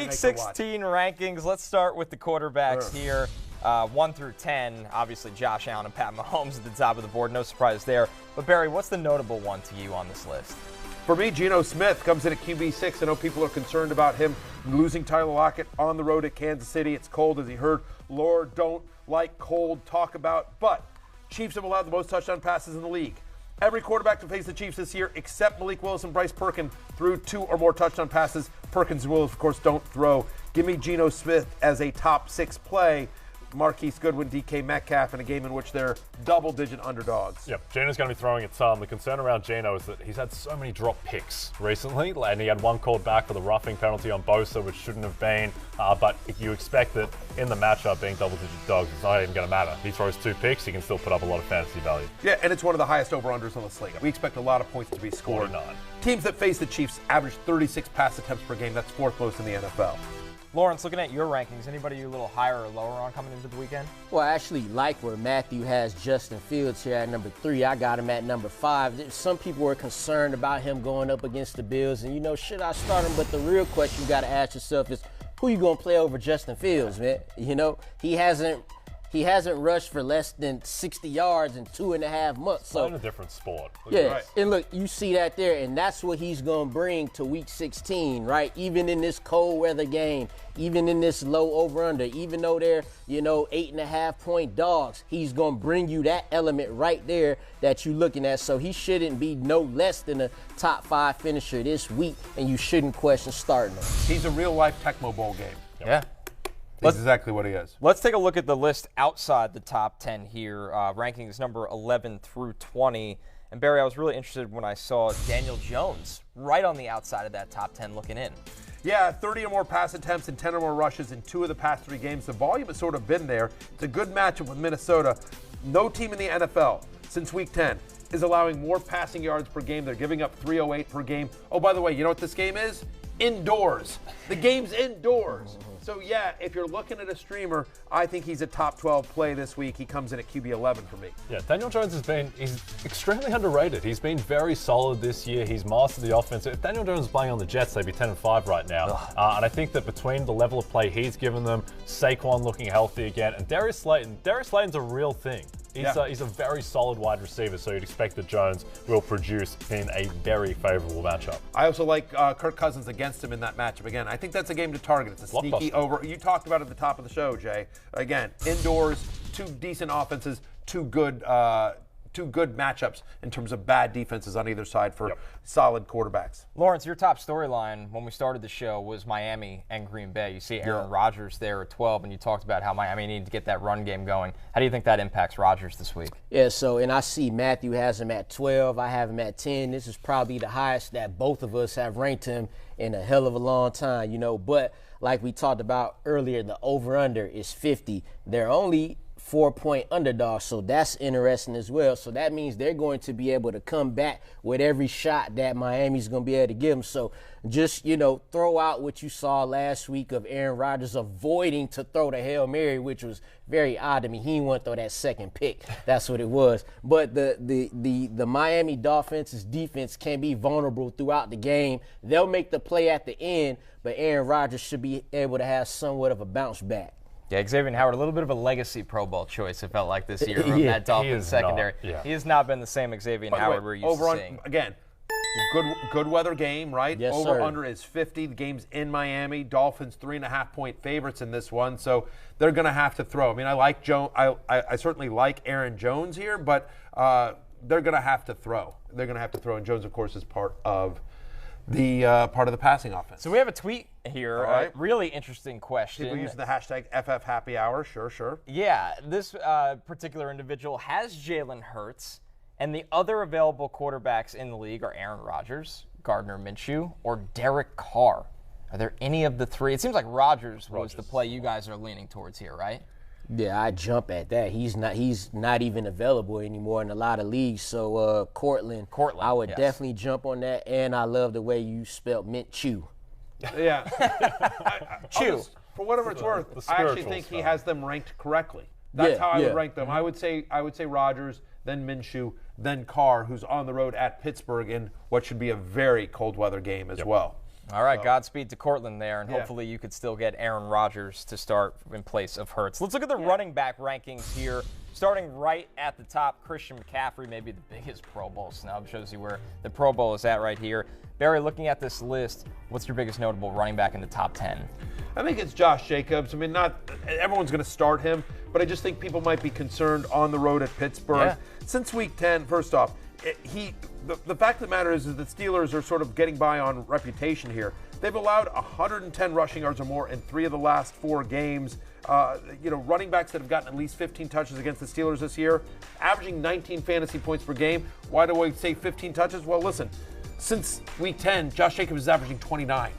Week 16 rankings. Let's start with the quarterbacks here. 1 through 10, obviously Josh Allen and Pat Mahomes at the top of the board. No surprise there. But, Barry, what's the notable one to you on this list? For me, Geno Smith comes in at QB6. I know people are concerned about him losing Tyler Lockett on the road at Kansas City. It's cold, as he heard Lord don't like cold talk about. But Chiefs have allowed the most touchdown passes in the league. Every quarterback to face the Chiefs this year, except Malik Willis and Bryce Perkins, threw 2 or more touchdown passes. Perkins and Willis, of course, don't throw. Give me Geno Smith as a top 6 play. Marquise Goodwin, DK Metcalf in a game in which they're double-digit underdogs. Yep, Geno's going to be throwing a ton. The concern around Geno is that he's had so many drop picks recently, and he had one called back for the roughing penalty on Bosa, which shouldn't have been. But if you expect that in the matchup, being double-digit dogs, it's not even going to matter. If he throws 2 picks, he can still put up a lot of fantasy value. Yeah, and it's one of the highest over-unders on the slate. We expect a lot of points to be scored. 49. Teams that face the Chiefs average 36 pass attempts per game. That's 4th most in the NFL. Lawrence, looking at your rankings, anybody you a little higher or lower on coming into the weekend? Well, I actually like where Matthew has Justin Fields here at number 3. I got him at number 5. Some people were concerned about him going up against the Bills, and, should I start him? But the real question you got to ask yourself is, who you going to play over Justin Fields, man? He hasn't rushed for less than 60 yards in 2.5 months. So in a different sport. Yeah, right. And look, you see that there, and that's what he's going to bring to Week 16, right? Even in this cold weather game, even in this low over-under, even though they're, 8.5-point dogs, he's going to bring you that element right there that you're looking at. So he shouldn't be no less than a top 5 finisher this week, and you shouldn't question starting him. He's a real-life Tecmo Bowl game. Yep. Yeah. That's exactly what he is. Let's take a look at the list outside the top 10 here. Rankings number 11 through 20. And, Barry, I was really interested when I saw Daniel Jones right on the outside of that top 10 looking in. Yeah, 30 or more pass attempts and 10 or more rushes in 2 of the past 3 games. The volume has sort of been there. It's a good matchup with Minnesota. No team in the NFL since Week 10 is allowing more passing yards per game. They're giving up 308 per game. Oh, by the way, you know what this game is? Indoors. The game's indoors. So, yeah, if you're looking at a streamer, I think he's a top 12 play this week. He comes in at QB 11 for me. Yeah, Daniel Jones he's extremely underrated. He's been very solid this year. He's mastered the offense. If Daniel Jones was playing on the Jets, they'd be 10-5 right now. And I think that between the level of play he's given them, Saquon looking healthy again, and Darius Slayton's a real thing. He's a very solid wide receiver, so you'd expect that Jones will produce in a very favorable matchup. I also like Kirk Cousins against him in that matchup. Again, I think that's a game to target. It's a sneaky over. You talked about it at the top of the show, Jay. Again, indoors, 2 decent offenses, 2 good matchups in terms of bad defenses on either side for solid quarterbacks. Lawrence, your top storyline when we started the show was Miami and Green Bay. You see Aaron Rodgers there at 12, and you talked about how Miami needed to get that run game going. How do you think that impacts Rodgers this week? Yeah, and I see Matthew has him at 12. I have him at 10. This is probably the highest that both of us have ranked him in a hell of a long time, But like we talked about earlier, the over-under is 50. They're only 4-point underdog, so that's interesting as well. So that means they're going to be able to come back with every shot that Miami's going to be able to give them. So just, throw out what you saw last week of Aaron Rodgers avoiding to throw the Hail Mary, which was very odd to me. He didn't want to throw that second pick. That's what it was. But the Miami Dolphins' defense can be vulnerable throughout the game. They'll make the play at the end, but Aaron Rodgers should be able to have somewhat of a bounce back. Yeah, Xavier Howard, a little bit of a legacy Pro Bowl choice, it felt like this year from that Dolphins secondary. He has not been the same Xavier Howard we're used to seeing. Again, good weather game, right? Yes, Over-under is 50. The game's in Miami. Dolphins 3.5-point favorites in this one, so they're going to have to throw. I mean, I like I certainly like Aaron Jones here, but they're going to have to throw. They're going to have to throw, and Jones, of course, is part of the passing offense. So we have a tweet here. Right. Really interesting question. People using the hashtag FFHappyHour. Sure. Yeah, this particular individual has Jalen Hurts, and the other available quarterbacks in the league are Aaron Rodgers, Gardner Minshew, or Derek Carr. Are there any of the 3? It seems like Rodgers was the play you guys are leaning towards here, right? Yeah, I jump at that. He's not even available anymore in a lot of leagues. So Cortland, I would definitely jump on that. And I love the way you spelled Minshew. Yeah. Chew. For whatever it's worth, I actually think he has them ranked correctly. That's how I would rank them. I would say Rodgers, then Minshew, then Carr, who's on the road at Pittsburgh in what should be a very cold weather game as well. All right, Godspeed to Cortland there, and hopefully you could still get Aaron Rodgers to start in place of Hurts. Let's look at the running back rankings here. Starting right at the top, Christian McCaffrey, maybe the biggest Pro Bowl snub. Shows you where the Pro Bowl is at right here. Barry, looking at this list, what's your biggest notable running back in the top 10? I think it's Josh Jacobs. I mean, not everyone's going to start him, but I just think people might be concerned on the road at Pittsburgh. Yeah. Since Week 10, first off, the fact of the matter is that the Steelers are sort of getting by on reputation here. They've allowed 110 rushing yards or more in 3 of the last 4 games. Running backs that have gotten at least 15 touches against the Steelers this year, averaging 19 fantasy points per game. Why do I say 15 touches? Well, listen, since Week 10, Josh Jacobs is averaging 29,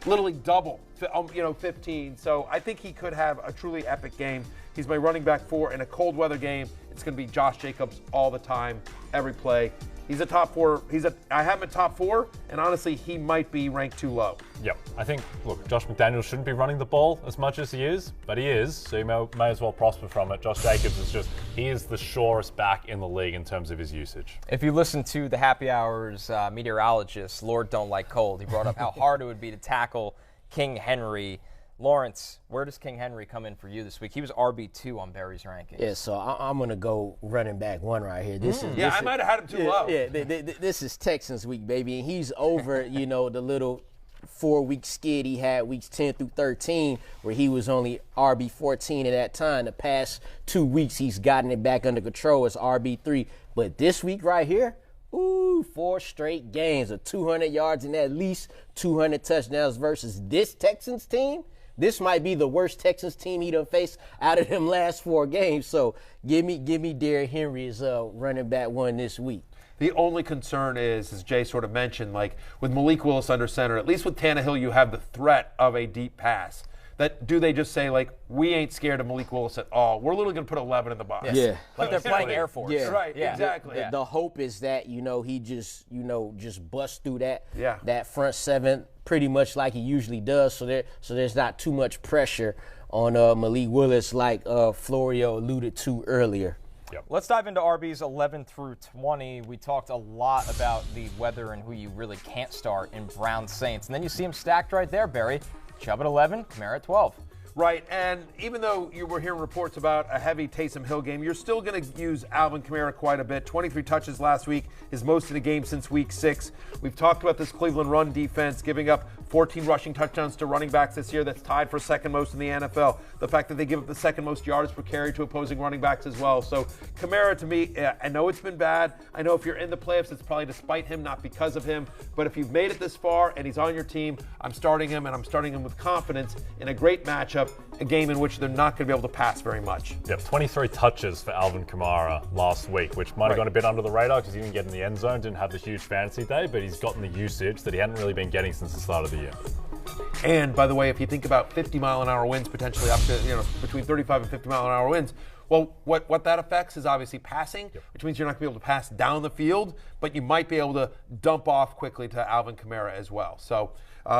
literally double, 15. So I think he could have a truly epic game. He's my running back 4 in a cold weather game. It's going to be Josh Jacobs all the time, every play. He's a top 4. I have him at top 4, and honestly, he might be ranked too low. Yep. I think, look, Josh McDaniels shouldn't be running the ball as much as he is, but he is, so you may as well prosper from it. Josh Jacobs he is the surest back in the league in terms of his usage. If you listen to the Happy Hours meteorologist, Lord Don't Like Cold, he brought up how hard it would be to tackle King Henry. Lawrence, where does King Henry come in for you this week? He was RB2 on Barry's rankings. Yeah, so I'm going to go running back 1 right here. I might have had him too low. Yeah, this is Texans week, baby, and he's over, the little 4-week skid he had weeks 10 through 13 where he was only RB14 at that time. The past 2 weeks, he's gotten it back under control as RB3. But this week right here, 4 straight games of 200 yards and at least 200 touchdowns versus this Texans team. This might be the worst Texans team he done faced out of them last 4 games. So give me Derrick Henry as running back 1 this week. The only concern is, as Jay sort of mentioned, like with Malik Willis under center, at least with Tannehill, you have the threat of a deep pass. Do they just say, like, we ain't scared of Malik Willis at all? We're literally going to put 11 in the box. Yeah. Like they're playing Air Force. Yeah. Right, exactly. The hope is that, he just busts through that front 7 pretty much like he usually does. So there's not too much pressure on Malik Willis like Florio alluded to earlier. Yep. Let's dive into RBs 11 through 20. We talked a lot about the weather and who you really can't start in Browns Saints. And then you see them stacked right there, Barry. Chubb at 11, Kamara at 12. Right, and even though you were hearing reports about a heavy Taysom Hill game, you're still going to use Alvin Kamara quite a bit. 23 touches last week, his most in a game since week 6. We've talked about this Cleveland run defense giving up 14 rushing touchdowns to running backs this year. That's tied for second most in the NFL. The fact that they give up the second most yards per carry to opposing running backs as well. So Kamara, to me, I know it's been bad. I know if you're in the playoffs, it's probably despite him, not because of him. But if you've made it this far and he's on your team, I'm starting him, and I'm starting him with confidence in a great matchup, a game in which they're not going to be able to pass very much. Yep, 23 touches for Alvin Kamara last week, which might have gone a bit under the radar because he didn't get in the end zone, didn't have the huge fantasy day, but he's gotten the usage that he hadn't really been getting since the start of the year. And by the way, if you think about 50-mile-an-hour winds, potentially up to between 35 and 50-mile-an-hour winds, well, what that affects is obviously passing, which means you're not going to be able to pass down the field, but you might be able to dump off quickly to Alvin Kamara as well. So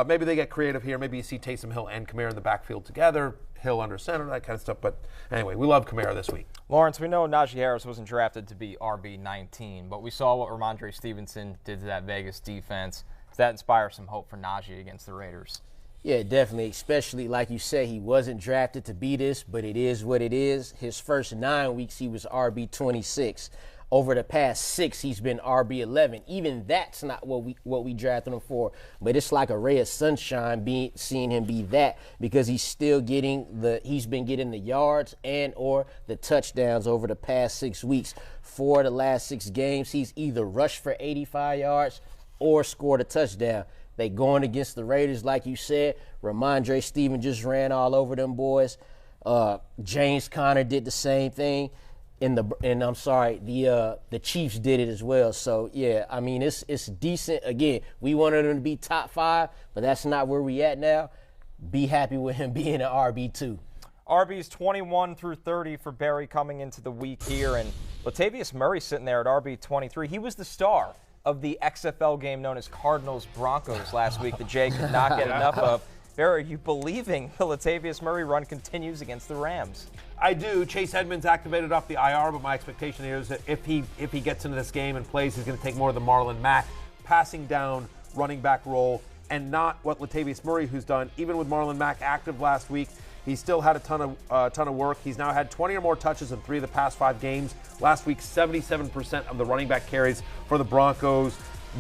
maybe they get creative here. Maybe you see Taysom Hill and Kamara in the backfield together, Hill under center, that kind of stuff. But anyway, we love Kamara this week. Lawrence, we know Najee Harris wasn't drafted to be RB19, but we saw what Ramondre Stevenson did to that Vegas defense. Does that inspire some hope for Najee against the Raiders? Yeah, definitely, especially like you said, he wasn't drafted to be this, but it is what it is. His first 9 weeks, he was RB26. Over the past 6, he's been RB11. Even that's not what we drafted him for. But it's like a ray of sunshine seeing him be that, because he's been getting the yards and or the touchdowns over the past 6 weeks. For the last 6 games, he's either rushed for 85 yards or scored a touchdown. They going against the Raiders, like you said. Ramondre Stevenson just ran all over them boys. James Conner did the same thing. The Chiefs did it as well. So yeah, I mean it's decent. Again, we wanted him to be top 5, but that's not where we at now. Be happy with him being an RB2. RBs 21 through 30 for Barry coming into the week here, and Latavius Murray sitting there at RB 23. He was the star of the XFL game known as Cardinals-Broncos last week that Jay could not get enough of. Barry, are you believing the Latavius Murray run continues against the Rams? I do. Chase Edmonds activated off the IR, but my expectation here is that if he gets into this game and plays, he's going to take more of the Marlon Mack passing down running back role. and not what Latavius Murray, who's done. Even with Marlon Mack active last week, he still had a ton of work. He's now had 20 or more touches in 3 of the past 5 games. Last week, 77% of the running back carries for the Broncos.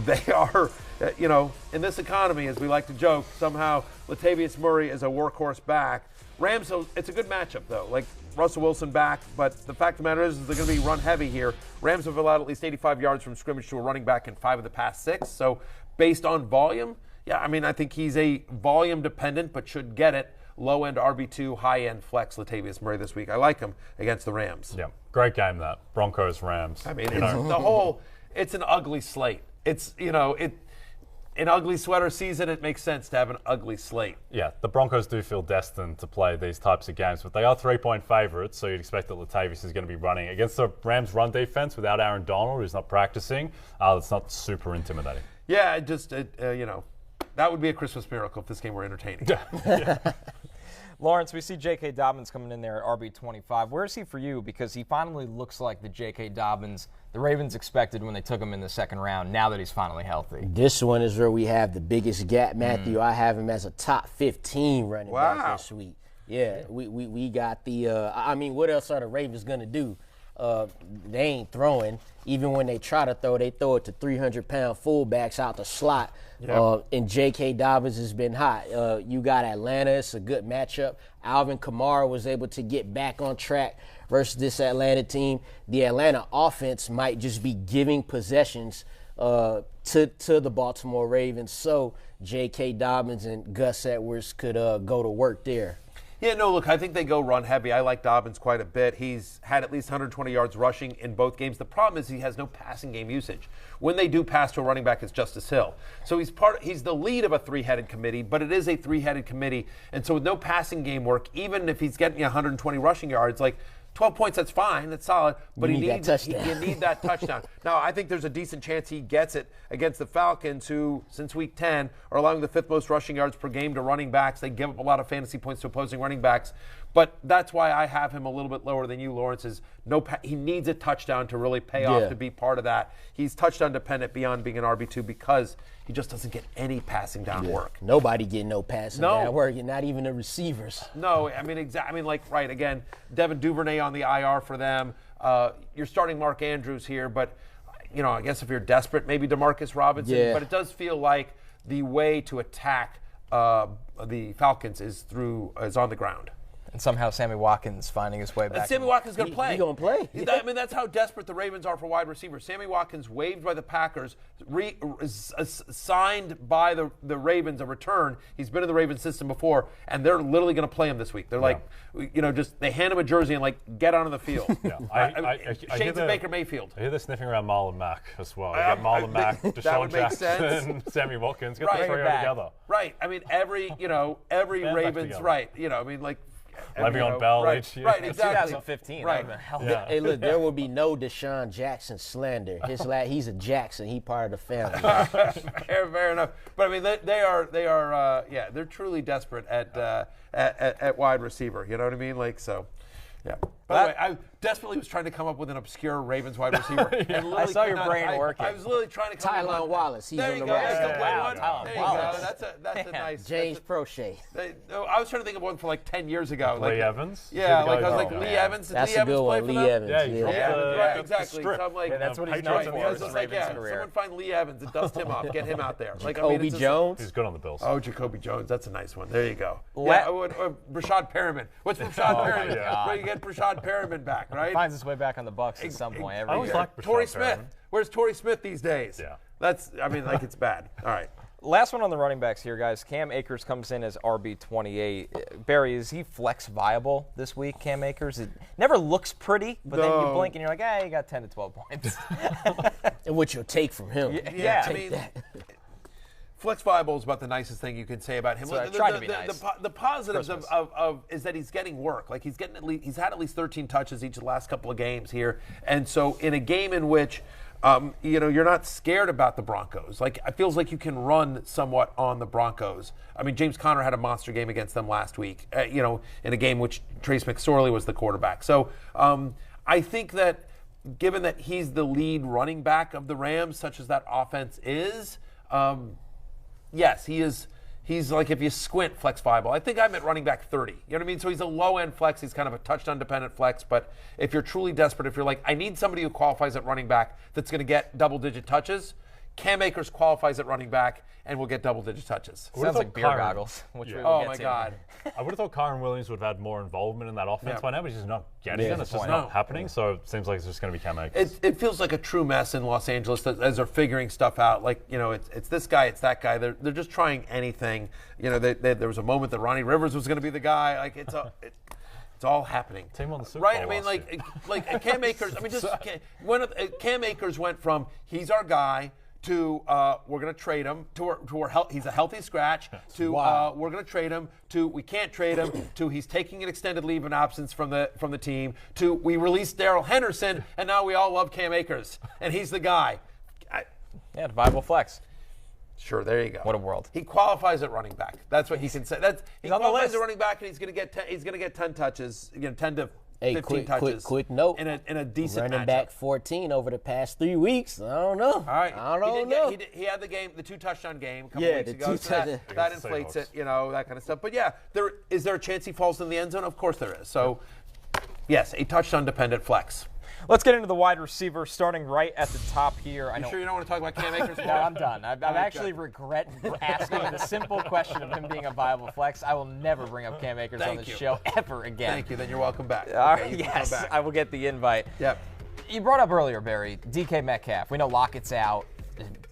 They are, in this economy, as we like to joke, somehow Latavius Murray is a workhorse back. Rams, it's a good matchup, though. Like, Russell Wilson back, but the fact of the matter is they're going to be run heavy here. Rams have allowed at least 85 yards from scrimmage to a running back in 5 of the past 6. So based on volume, I think he's a volume dependent, but should get it. Low-end RB2, high-end flex Latavius Murray this week. I like him against the Rams. Yeah, great game that. Broncos-Rams. I mean, it's an ugly slate. It's, in ugly sweater season, it makes sense to have an ugly slate. Yeah, the Broncos do feel destined to play these types of games, but they are 3-point favorites, so you'd expect that Latavius is going to be running against the Rams' run defense without Aaron Donald, who's not practicing. It's not super intimidating. Yeah, that would be a Christmas miracle if this game were entertaining. Yeah. Lawrence, we see J.K. Dobbins coming in there at RB25. Where is he for you? Because he finally looks like the J.K. Dobbins the Ravens expected when they took him in the second round, now that he's finally healthy. This one is where we have the biggest gap, Matthew. I have him as a top 15 running back this week. Yeah, we got the what else are the Ravens going to do? They ain't throwing. Even when they try to throw, they throw it to 300-pound fullbacks out the slot. Yep. And J.K. Dobbins has been hot. You got Atlanta. It's a good matchup. Alvin Kamara was able to get back on track versus this Atlanta team. The Atlanta offense might just be giving possessions to the Baltimore Ravens. So J.K. Dobbins and Gus Edwards could go to work there. Yeah, no, look, I think they go run heavy. I like Dobbins quite a bit. He's had at least 120 yards rushing in both games. The problem is he has no passing game usage. When they do pass to a running back, it's Justice Hill. So he's the lead of a 3-headed committee, but it is a 3-headed committee. And so with no passing game work, even if he's getting 120 rushing yards, like 12 points, that's fine. That's solid. But you need that touchdown. Now, I think there's a decent chance he gets it against the Falcons, who, since Week 10, are allowing the 5th most rushing yards per game to running backs. They give up a lot of fantasy points to opposing running backs. But that's why I have him a little bit lower than you, Lawrence. He needs a touchdown to really pay off, to be part of that. He's touchdown dependent beyond being an RB2 because he just doesn't get any passing down work. Nobody getting no passing down work, and not even the receivers. No, again, Devin Duvernay on the IR for them. You're starting Mark Andrews here, but I guess if you're desperate, maybe Demarcus Robinson. Yeah. But it does feel like the way to attack the Falcons is on the ground. And somehow Sammy Watkins finding his way back. And Sammy Watkins going to play. He's going to play. That's how desperate the Ravens are for wide receivers. Sammy Watkins waived by the Packers, signed by the Ravens, a return. He's been in the Ravens system before, and they're literally going to play him this week. They're they hand him a jersey and get on the field. Yeah. Shades of Baker Mayfield. I hear they're sniffing around Marlon Mack as well. You got Marlon Mack, Deshaun Jackson, Sammy Watkins. Get the trio together. Right. I mean, every Ravens, right. Le'Veon Bell each year. Right, exactly. 2015. Right. Yeah. Hey, look, there will be no Deshaun Jackson slander. He's a Jackson. He part of the family. Fair enough. But I mean, they're truly desperate at wide receiver. You know what I mean? Yeah. By the way, I desperately was trying to come up with an obscure Ravens wide receiver. And I saw your brain working. I was literally trying to come up with Tylan Wallace. He's there on you the go. roster. There you go. That's a nice. James Prochet. I was trying to think of one for 10 years ago. Lee Evans? Yeah, I was Lee Evans. Did That's Lee a Evans good play one, for Lee them? Evans. Yeah, exactly. So I'm that's what he's known for in his Ravens career. Someone find Lee Evans and dust him off. Get him out there. Jacoby Jones. He's good on the Bills. Oh, Jacoby Jones. That's a nice one. There you go. Rashad Perriman. What's Rashad Perriman? Yeah. You get Rashad Perriman back, right? Finds his way back on the Bucs at some point every I always year. like Torrey Rashad Smith. Perriman. Where's Torrey Smith these days? Yeah. It's bad. All right. Last one on the running backs here, guys. Cam Akers comes in as RB28. Barry, is he flex viable this week, Cam Akers? It never looks pretty, but then you blink and you're like, you got 10 to 12 points. And what you'll take from him. Yeah. Flex viable is about the nicest thing you can say about him. So I tried to be nice. The positives of is that he's getting work. He's had at least 13 touches each of the last couple of games here, and so in a game in which you're not scared about the Broncos. It feels like you can run somewhat on the Broncos. I mean, James Conner had a monster game against them last week. In a game which Trace McSorley was the quarterback. So I think that given that he's the lead running back of the Rams, such as that offense is. yes, he is. He's like, if you squint, flex viable. I think I'm at running back 30. You know what I mean? So he's a low-end flex. He's kind of a touchdown-dependent flex. But if you're truly desperate, if you're like, I need somebody who qualifies at running back that's going to get double-digit touches, Cam Akers qualifies at running back and will get double-digit touches. Sounds like beer goggles, which we will Oh, get my to. God. I would have thought Kyron Williams would have had more involvement in that offense by now, but he's just not getting it. It's just No. not happening. So it seems like it's just going to be Cam Akers. It feels like a true mess in Los Angeles as they're figuring stuff out. Like, you know, it's this guy, it's that guy. They're just trying anything. You know, there was a moment that Ronnie Rivers was going to be the guy. Like, it's all happening. Team on the Super right? Bowl I mean, last year. like Cam Akers. I mean, just when Cam Akers went from he's our guy to we're going to trade him to he's a healthy scratch to we're going to trade him to we can't trade him to he's taking an extended leave of absence from the team to we released Darrell Henderson and now we all love Cam Akers and he's the guy. Yeah, the viable flex. Sure, there you go. What a world. He qualifies at running back. That's what he can say. He on the qualifies list. at running back, and he's going to get 10 touches. 10 to 15 touches. Quick note. in a decent Running matchup. back 14 over the past 3 weeks. I don't know. All right. I don't know. He had the 2-touchdown game a couple Yeah, weeks the ago. two So that touchdown- inflates it, you know, that kind of stuff. But yeah, is there a chance he falls in the end zone? Of course there is. So yes, a touchdown dependent flex. Let's get into the wide receiver, starting right at the top here. You sure you don't want to talk about Cam Akers? No, I'm done. I actually regret asking the simple question of him being a viable flex. I will never bring up Cam Akers on this show ever again. Thank you. Then you're welcome back. All Okay, right, you can come yes, back. I will get the invite. Yep. You brought up earlier, Barry, DK Metcalf. We know Lockett's out.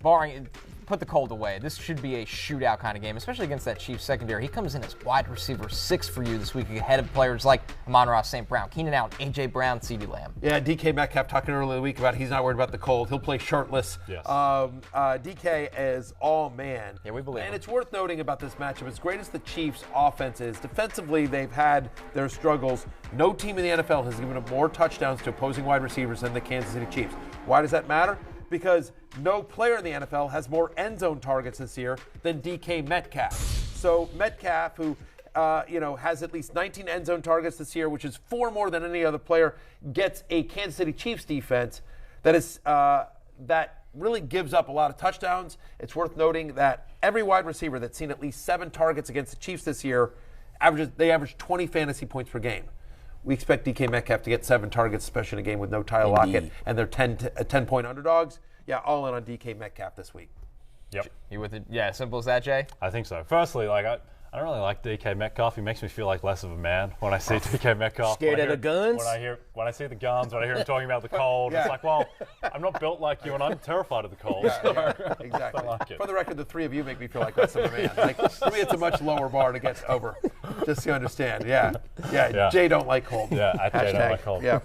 Barring, put the cold away. This should be a shootout kind of game, especially against that Chiefs secondary. He comes in as wide receiver 6 for you this week ahead of players like Amon-Ra St. Brown, Keenan Allen, A.J. Brown, CeeDee Lamb. Yeah, DK Metcalf talking earlier in the week about he's not worried about the cold. He'll play shirtless. Yes. DK is all man. Yeah, we believe And him. it's worth noting about this matchup, as great as the Chiefs' offense is, defensively they've had their struggles. No team in the NFL has given up more touchdowns to opposing wide receivers than the Kansas City Chiefs. Why does that matter? Because no player in the NFL has more end zone targets this year than DK Metcalf. So Metcalf, who has at least 19 end zone targets this year, which is 4 more than any other player, gets a Kansas City Chiefs defense that really gives up a lot of touchdowns. It's worth noting that every wide receiver that's seen at least 7 targets against the Chiefs this year average 20 fantasy points per game. We expect DK Metcalf to get 7 targets, especially in a game with no Tyler Lockett, and they're 10-point underdogs. Yeah, all in on DK Metcalf this week. Yep. You with it? Yeah, simple as that, Jay? I think so. Firstly, I don't really like DK Metcalf. He makes me feel like less of a man when I see DK Metcalf. Scared of the guns? When I see the guns, when I hear him talking about the cold, Yeah. it's like, well, I'm not built like you, and I'm terrified of the cold. Yeah, exactly. I like it. For the record, the 3 of you make me feel like less of a man. Like, for me, it's a much lower bar to get over, just so you understand. Yeah. Jay don't like cold. Yeah, Jay don't Hashtag. like cold. Yeah.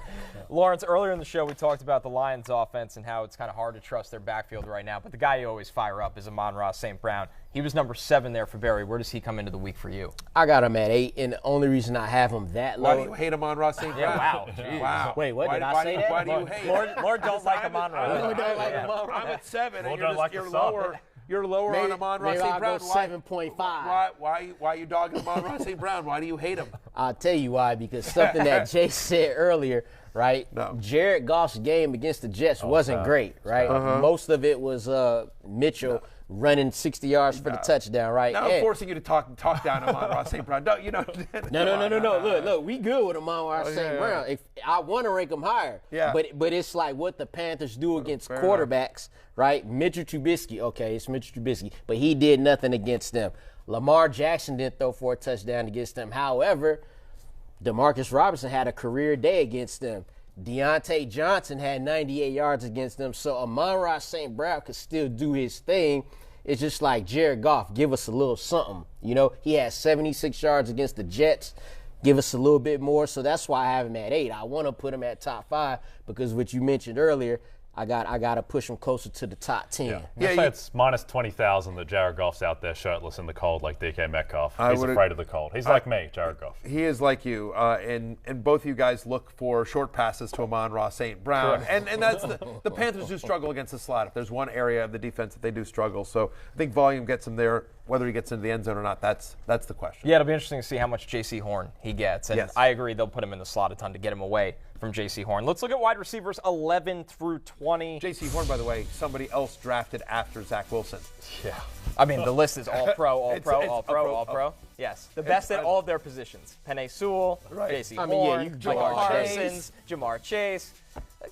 Lawrence, earlier in the show, we talked about the Lions' offense and how it's kind of hard to trust their backfield right now. But the guy you always fire up is Amon-Ra St. Brown. He was number 7 there for Barry. Where does he come into the week for you? I got him at 8, and the only reason I have him that low. Why do you hate Amon-Ra St. Brown? Yeah, wow. Jeez. Wow. Wait, what? Did I why say do you- that? Why do you hate More don't like Amon-Ra. More don't like Amon-Ra. I'm at 7, More and don't like you're the sun. lower. You're lower Maybe- on Amon-Ra maybe St. I'll Brown. go Why- 7.5. Why are you dogging Amon-Ra St. Brown? Why do you hate him? I'll tell you why, because something that Jay said earlier, right? No. Jared Goff's game against the Jets wasn't great, right? Most of it was Mitchell running 60 yards for the touchdown, right? Now I'm forcing you to talk down Amon-Ra St. Brown. No. No. Look, we good with Amon-Ra St. Brown. If I want to rank him higher, Yeah. but it's like what the Panthers do against quarterbacks, right? Mitchell Trubisky, okay, it's Mitchell Trubisky, but he did nothing against them. Lamar Jackson didn't throw for a touchdown against them. However, Demarcus Robinson had a career day against them. Deontay Johnson had 98 yards against them. So Amon-Ra St. Brown could still do his thing. It's just like Jared Goff, give us a little something. You know, he had 76 yards against the Jets. Give us a little bit more. So that's why I have him at 8. I want to put him at top 5 because what you mentioned earlier, I got to push him closer to the top 10. It's minus 20,000 that Jared Goff's out there shirtless in the cold like DK Metcalf. He's would- afraid of the cold. He's like me, Jared Goff. He is like you, and both of you guys look for short passes to Amon-Ra St. Brown, and that's the Panthers do struggle against the slot. If there's one area of the defense that they do struggle, so I think volume gets him there. Whether he gets into the end zone or not, that's the question. Yeah, it'll be interesting to see how much J.C. Horn he gets. And Yes. I agree they'll put him in the slot a ton to get him away from J.C. Horn. Let's look at wide receivers 11 through 20. J.C. Horn, by the way, somebody else drafted after Zach Wilson. Yeah. I mean, the list is all pro, all pro, It's all pro, all pro. Yes, the best at all of their positions. Penei Sewell, J.C. Horn, Michael Parsons, Jamar Chase.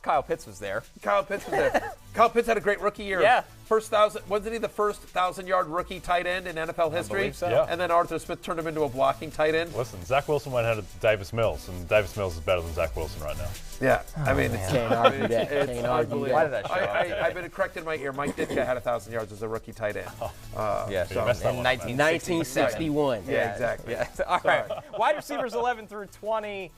Kyle Pitts was there. Kyle Pitts had a great rookie year. Yeah. Wasn't he the first 1,000-yard rookie tight end in NFL history? believe so. Yeah. And then Arthur Smith turned him into a blocking tight end. Listen, Zach Wilson went ahead of Davis Mills, and Davis Mills is better than Zach Wilson right now. Yeah, I mean, Can't argue that. it's Can't argue unbelievable. that. Why did I show up? I've been corrected in my ear. Mike Ditka had 1,000 yards as a rookie tight end. Yeah, You messed that in one up, man. 1961. Yeah, exactly. Yeah. All right. Wide receivers 11 through 20.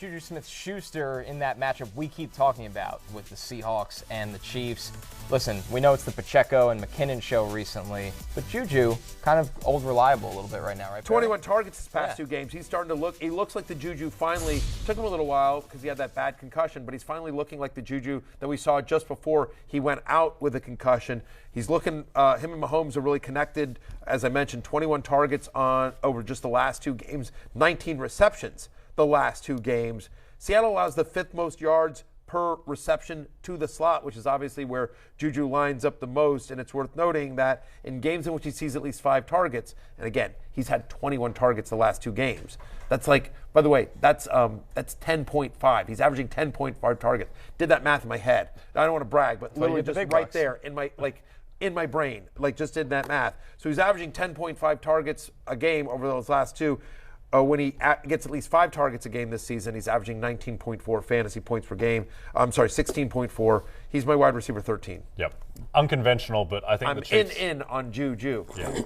JuJu Smith-Schuster in that matchup we keep talking about with the Seahawks and the Chiefs. Listen, we know it's the Pacheco and McKinnon show recently, but JuJu kind of old reliable a little bit right now, right? 21 targets his past 2 games. He's starting to look. He looks like the JuJu finally. Took him a little while because he had that bad concussion, but he's finally looking like the JuJu that we saw just before he went out with a concussion. He's looking. Him and Mahomes are really connected. As I mentioned, 21 targets over just the last 2 games, 19 receptions the last 2 games. Seattle allows the 5th most yards per reception to the slot, which is obviously where JuJu lines up the most. And it's worth noting that in games in which he sees at least 5 targets, and again, he's had 21 targets the last 2 games. That's like, by the way, that's 10.5. He's averaging 10.5 targets. Did that math in my head. I don't want to brag, but literally just right there in my brain, just did that math. So he's averaging 10.5 targets a game over those last 2. When he gets at least 5 targets a game this season, he's averaging 19.4 fantasy points per game. 16.4. He's my wide receiver 13. Yep. Unconventional, but I think I'm the Chiefs. in on JuJu. Yeah.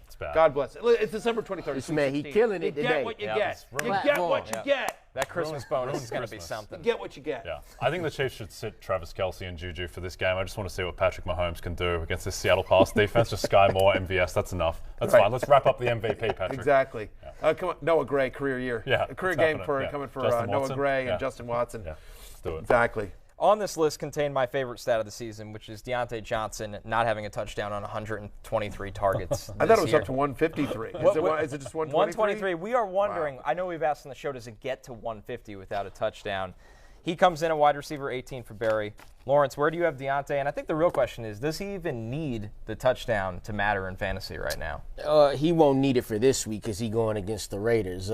It's bad. God bless it. It's December 23rd. This man, he killing it You today. get what you get. You Platform. get what you get. That Christmas bonus ruins is going to be Christmas. something. You get what you get. Yeah, I think the Chiefs should sit Travis Kelce and JuJu for this game. I just want to see what Patrick Mahomes can do against this Seattle pass defense. Just Sky Moore, MVS, that's enough. That's fine. Let's wrap up the MVP, Patrick. Exactly. Come on, Noah Gray, career year. Yeah, a career it's game happening. coming for Justin Noah Watson. Gray and Yeah. Justin Watson. Yeah, let's do it. Exactly. On this list contained my favorite stat of the season, which is Deontay Johnson not having a touchdown on 123 targets. I thought it was up to 153. Is it just 123? 123. We are wondering. I know we've asked on the show, does it get to 150 without a touchdown? He comes in at wide receiver 18 for Barry. Lawrence, where do you have Deontay? And I think the real question is, does he even need the touchdown to matter in fantasy right now? He won't need it for this week because he's going against the Raiders.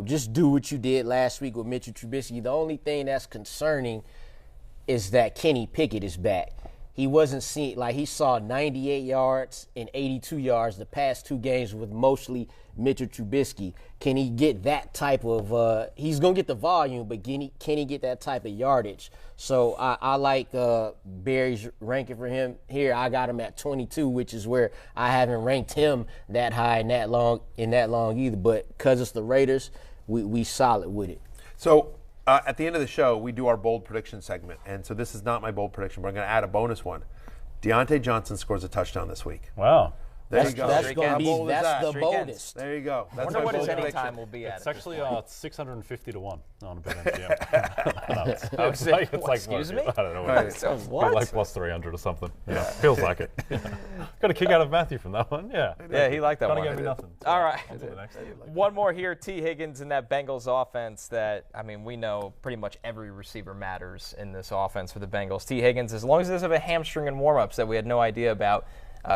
Just do what you did last week with Mitchell Trubisky. The only thing that's concerning is that Kenny Pickett is back. He wasn't seen, he saw 98 yards and 82 yards the past 2 games with mostly Mitchell Trubisky. Can he get that type of, he's going to get the volume, but can he get that type of yardage? So I like Barry's ranking for him here. I got him at 22, which is where I haven't ranked him that high and that long either. But because it's the Raiders, we solid with it. So at the end of the show, we do our bold prediction segment. And so this is not my bold prediction, but I'm going to add a bonus one. Deontay Johnson scores a touchdown this week. Wow. There you go. That's How bold is that? the boldest. There you go. I That's wonder my what his bold any prediction. time will be at. It's actually 650 to 1 on a BetMGM. No, it's Excuse me? I don't know what Right. it is. So It's what? like plus 300 or something. Yeah. Feels like it. Got a kick out of Matthew from that one. Yeah. Yeah, he liked that Kinda one. gave me nothing. All right. On to the next. One more here, T. Higgins in that Bengals offense that, we know pretty much every receiver matters in this offense for the Bengals. T. Higgins, as long as he doesn't have a hamstring in warm-ups that we had no idea about,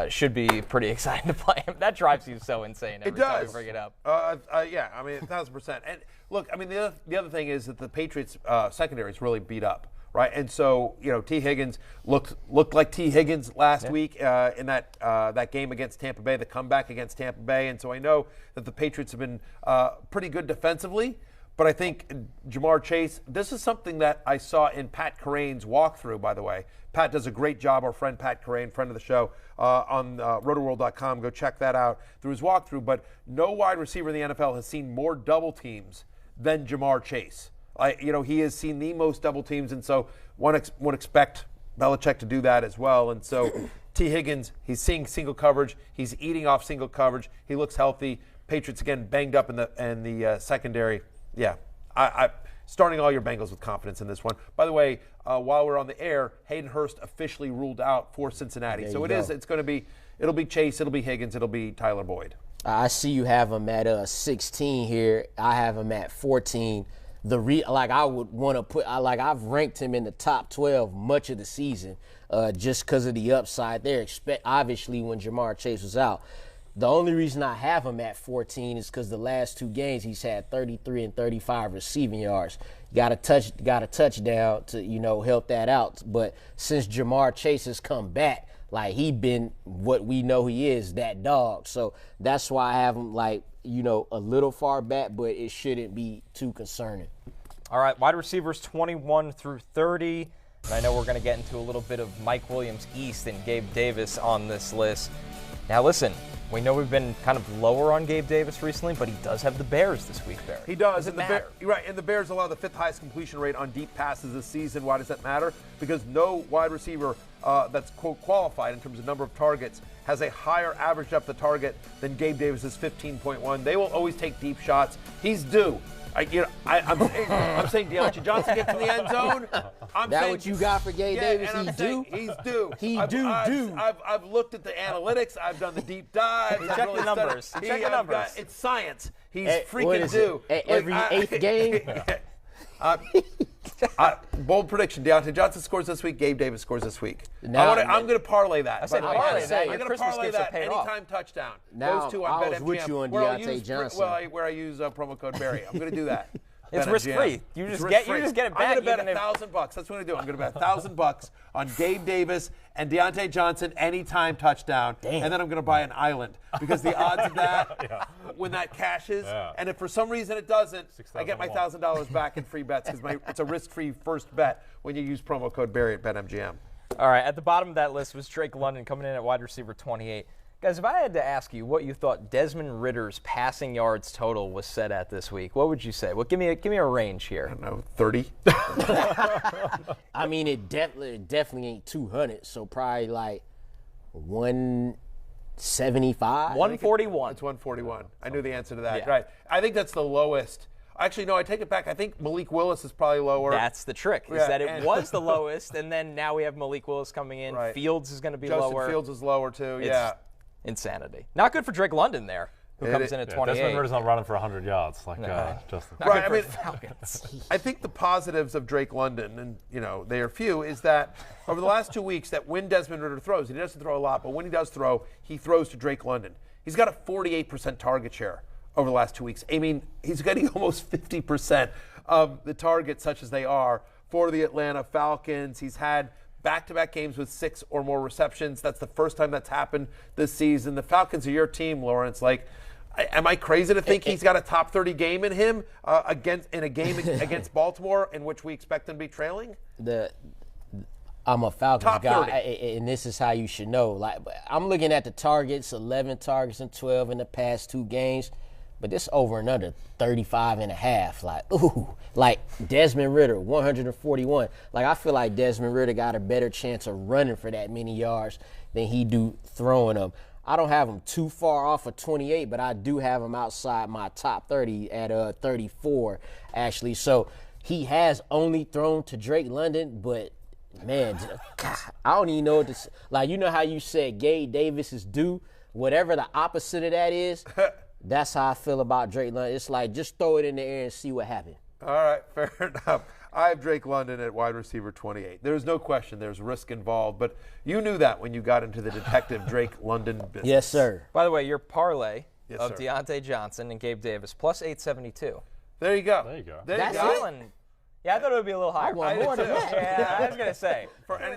should be pretty exciting to play him. That drives you so insane every time we bring it up. Yeah, 1,000%. And look, the other thing is that the Patriots secondary is really beat up, right? And so, T. Higgins looked like T. Higgins last week in that game against Tampa Bay, the comeback against Tampa Bay. And so I know that the Patriots have been pretty good defensively. But I think Jamar Chase, this is something that I saw in Pat Kerrane's walkthrough, by the way. Pat does a great job, our friend Pat Kerrane, friend of the show, on rotoworld.com. Go check that out through his walkthrough. But no wide receiver in the NFL has seen more double teams than Jamar Chase. He has seen the most double teams, and so one would expect Belichick to do that as well. And so T. Higgins, he's seeing single coverage. He's eating off single coverage. He looks healthy. Patriots, again, banged up in the secondary. Yeah, I starting all your Bengals with confidence in this one. By the way, while we're on the air, Hayden Hurst officially ruled out for Cincinnati. So it'll be Chase, it'll be Higgins, it'll be Tyler Boyd. I see you have him at 16 here. I have him at 14. I would want to put, I've ranked him in the top 12 much of the season. just because of the upside there. Obviously, when Jamar Chase was out. The only reason I have him at 14 is because the last 2 games he's had 33 and 35 receiving yards. Got a touchdown to help that out. But since Jamar Chase has come back, like he been what we know he is, that dog. So that's why I have him a little far back, but it shouldn't be too concerning. All right, wide receivers 21 through 30. And I know we're going to get into a little bit of Mike Williams East and Gabe Davis on this list. Now listen. We know we've been kind of lower on Gabe Davis recently, but he does have the Bears this week, Barry. He does. And the Bears allow the 5th highest completion rate on deep passes this season. Why does that matter? Because no wide receiver that's, quote, qualified in terms of number of targets has a higher average depth of target than Gabe Davis's 15.1. They will always take deep shots. He's due. I'm saying Deontay Johnson gets in the end zone. What you got for Gabe Davis? He's due. He's due. I've looked at the analytics. I've done the deep dive. Check the numbers. Check the numbers. It's science. He's freaking due. Every 8th game? Bold prediction. Deontay Johnson scores this week. Gabe Davis scores this week. I'm going to parlay that. I'm going to parlay that anytime touchdown. Now, those two on I was BetMGM. with you on Deontay Johnson. Where I use promo code Barry. I'm going to do that. It's risk-free. You just get it back. I'm going to bet $1,000. That's what I'm going to do. I'm going to bet $1,000 on Gabe Davis and Deontay Johnson anytime touchdown. Damn. And then I'm going to buy an island because the odds of that, when that cashes, and if for some reason it doesn't, I get my $1,000 back in free bets because it's a risk-free first bet when you use promo code Barry at BetMGM. All right, at the bottom of that list was Drake London coming in at wide receiver 28. Guys, if I had to ask you what you thought Desmond Ritter's passing yards total was set at this week, what would you say? Well, give me a range here. I don't know, 30? I mean, it definitely ain't 200, so probably like 175? 141. It's 141. I knew the answer to that. Yeah. Right. I think that's the lowest. Actually, no, I take it back. I think Malik Willis is probably lower. That's the trick, is that it was the lowest, and then now we have Malik Willis coming in. Right. Fields is going to be Justin lower. Fields is lower, too. It's insanity. Not good for Drake London there, who comes in at 28. Desmond Ritter's not running for 100 yards like Justin. Right, I mean, I think the positives of Drake London, and they are few, is that over the last 2 weeks, that when Desmond Ridder throws, he doesn't throw a lot, but when he does throw, he throws to Drake London. He's got a 48% target share over the last 2 weeks. I mean, he's getting almost 50% of the targets, such as they are, for the Atlanta Falcons. He's had back-to-back games with 6 or more receptions. That's the first time that's happened this season. The Falcons are your team, Lawrence. Am I crazy to think he's got a top 30 game in him in a game against Baltimore in which we expect him to be trailing? I'm a Falcons Top guy, 30. and this is how you should know. I'm looking at the targets, 11 targets and 12 in the past 2 games. But this over and under 35 and a half. Desmond Ridder, 141. I feel like Desmond Ridder got a better chance of running for that many yards than he do throwing them. I don't have him too far off of 28, but I do have him outside my top 30 at 34, actually. So he has only thrown to Drake London, but, man, God, I don't even know what to say. You know how you said Gabe Davis is due? Whatever the opposite of that is, that's how I feel about Drake London. It's just throw it in the air and see what happens. All right, fair enough. I have Drake London at wide receiver 28. There's no question there's risk involved, but you knew that when you got into the detective Drake London business. Yes, sir. By the way, your parlay of sir. Deontay Johnson and Gabe Davis plus 872. There you go. That's it? Yeah, I thought it would be a little higher. I want more than that. Yeah, I was going to say.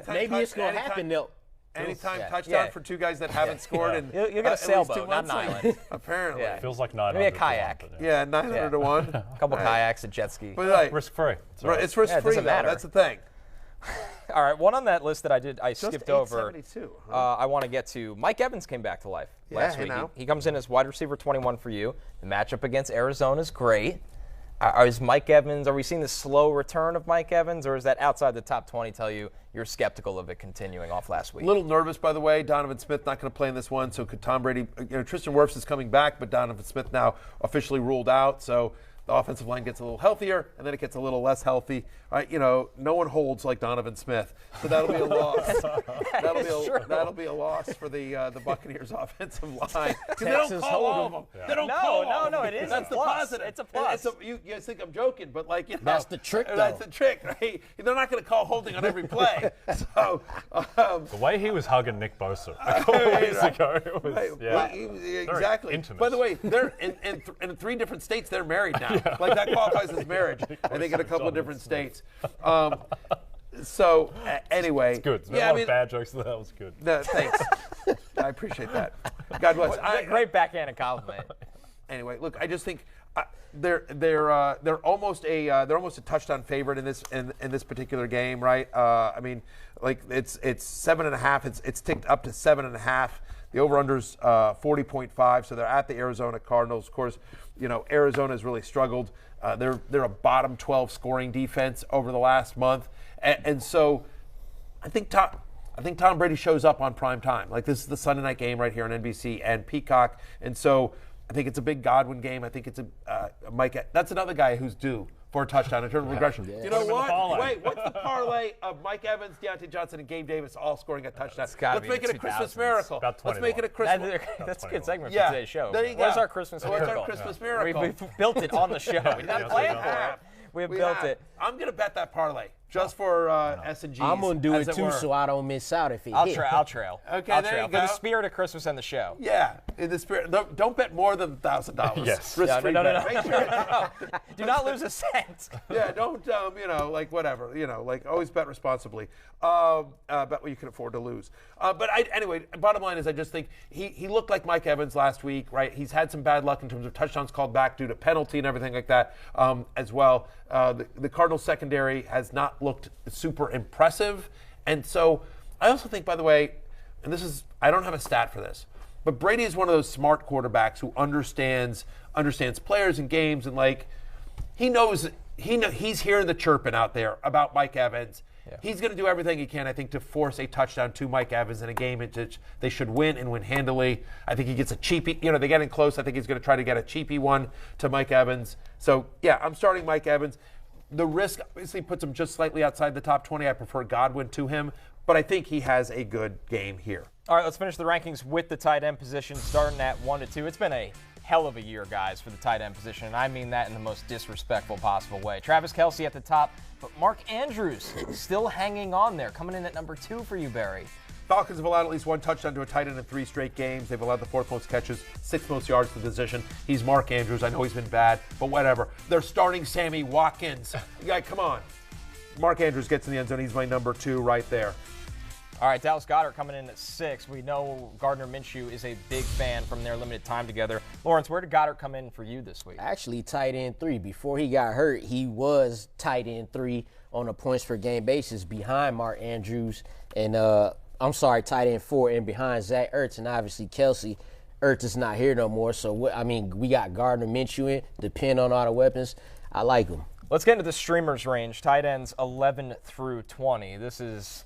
Maybe it's going to happen, though. Anytime touchdown for 2 guys that haven't scored in You'll get a sailboat, not an island. Apparently. Yeah. Feels like 900. Maybe a kayak. Yeah, 900 to 1. A couple kayaks, a jet ski. But risk-free. It's risk-free, though. matter. That's the thing. All right, one on that list that I Just skipped over. 872, I want to get to. Mike Evans came back to life last week. He comes in as wide receiver 21 for you. The matchup against Arizona is great. Is Mike Evans, are we seeing the slow return of Mike Evans, or is that outside the top 20 tell you you're skeptical of it continuing off last week? A little nervous, by the way. Donovan Smith not going to play in this one, so could Tom Brady, Tristan Wirfs is coming back, but Donovan Smith now officially ruled out, so the offensive line gets a little healthier, and then it gets a little less healthy. Right? No one holds like Donovan Smith, so that'll be a loss. That'll be a loss for the Buccaneers offensive line. Because they don't call all of them. Yeah. They don't call all of them. It is. That's the positive. It's a plus. You guys think I'm joking, but that's the trick, though. That's the trick, right? They're not going to call holding on every play. So the way he was hugging Nick Bosa a couple days ago, it was exactly. Intimate. By the way, they're in 3 different states. They're married now. Yeah. Like that qualifies as marriage. I think in a couple of different states. So anyway, it's good. There's a lot of bad jokes. That was good. Thanks. I appreciate that. God bless. Great backhanded compliment. Anyway, look, I just think they're almost a touchdown favorite in this particular game, right? I mean, like it's 7.5. It's ticked up to 7.5. The over/under's 40.5. So they're at the Arizona Cardinals. Of course, Arizona has really struggled. They're a bottom 12 scoring defense over the last month, and so I think Tom Brady shows up on prime time. Like, this is the Sunday night game right here on NBC and Peacock, and so I think it's a big Godwin game. I think it's a Mike. That's another guy who's due for a touchdown in terms of regression. Yeah. You know what? Wait, what's the parlay of Mike Evans, Deontay Johnson, and Gabe Davis all scoring a touchdown? Let's make it a Christmas miracle. Let's make it a Christmas. That's a good segment for today's show. There you go. Where's our Christmas miracle? What's our Christmas miracle? We've built it on the show. We're not playing for it. We've built it. I'm going to bet that parlay just for S&Gs. I'm going to do it too so I don't miss out if it I'll trail. Okay, there you go. For the spirit of Christmas and the show. Yeah, in the spirit. Don't bet more than $1,000. Yes. No. Make sure. Do not lose a cent. Yeah, don't, like whatever. Like always bet responsibly. Bet what you can afford to lose. But anyway, bottom line is I just think he looked like Mike Evans last week, right? He's had some bad luck in terms of touchdowns called back due to penalty and everything like that as well. The Cardinals secondary has not looked super impressive. And so I also think, by the way, and I don't have a stat for this, but Brady is one of those smart quarterbacks who understands players and games, and like he's hearing the chirping out there about Mike Evans. Yeah. He's going to do everything he can, I think, to force a touchdown to Mike Evans in a game in which they should win and win handily. I think he gets a cheapie. They're getting close. I think he's going to try to get a cheapie one to Mike Evans. So, yeah, I'm starting Mike Evans. The risk obviously puts him just slightly outside the top 20. I prefer Godwin to him, but I think he has a good game here. All right, let's finish the rankings with the tight end position, starting at 1 to 2. It's been a hell of a year, guys, for the tight end position, and I mean that in the most disrespectful possible way. Travis Kelce at the top, but Mark Andrews still hanging on there, coming in at number 2 for you, Barry. Falcons have allowed at least one touchdown to a tight end in 3 straight games. They've allowed the 4th most catches, 6th most yards to the position. He's Mark Andrews. I know he's been bad, but whatever. They're starting Sammy Watkins. Come on. Mark Andrews gets in the end zone. He's my number 2 right there. All right, Dallas Goedert coming in at 6. We know Gardner Minshew is a big fan from their limited time together. Lawrence, where did Goedert come in for you this week? Actually, tight end 3. Before he got hurt, he was tight end 3 on a points per game basis behind Mark Andrews and tight end 4 and behind Zach Ertz and obviously Kelce. Ertz is not here no more, so we got Gardner Minshew in. Depend on all the weapons. I like him. Let's get into the streamers range. Tight ends 11 through 20. This is,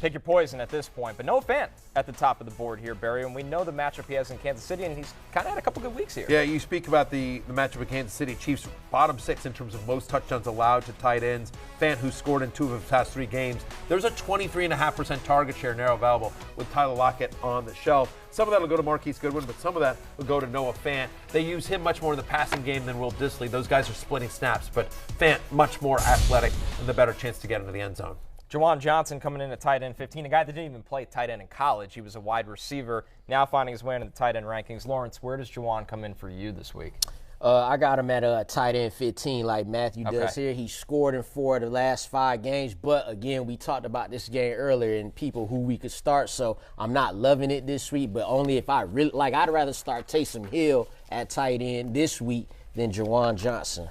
pick your poison at this point. But Noah Fant at the top of the board here, Barry. And we know the matchup he has in Kansas City, and he's kind of had a couple good weeks here. Yeah, you speak about the matchup in Kansas City. Chiefs bottom 6 in terms of most touchdowns allowed to tight ends. Fant, who scored in 2 of his past 3 games. There's a 23.5% target share narrow available with Tyler Lockett on the shelf. Some of that will go to Marquise Goodwin, but some of that will go to Noah Fant. They use him much more in the passing game than Will Dissly. Those guys are splitting snaps, but Fant much more athletic and the better chance to get into the end zone. Juwan Johnson coming in at tight end 15, a guy that didn't even play tight end in college. He was a wide receiver, now finding his way into the tight end rankings. Lawrence, where does Juwan come in for you this week? I got him at tight end 15 like Matthew does here. He scored in 4 of the last 5 games, but again, we talked about this game earlier and people who we could start, so I'm not loving it this week, but only if I really like. I'd rather start Taysom Hill at tight end this week than Juwan Johnson.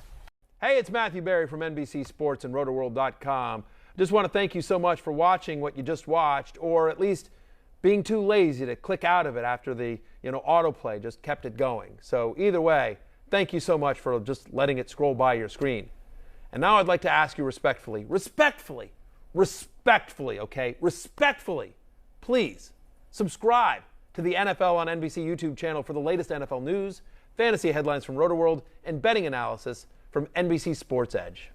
Hey, it's Matthew Berry from NBC Sports and RotoWorld.com. Just want to thank you so much for watching what you just watched, or at least being too lazy to click out of it after the autoplay just kept it going. So either way, thank you so much for just letting it scroll by your screen. And now I'd like to ask you respectfully, please subscribe to the NFL on NBC YouTube channel for the latest NFL news, fantasy headlines from RotoWorld, and betting analysis from NBC Sports Edge.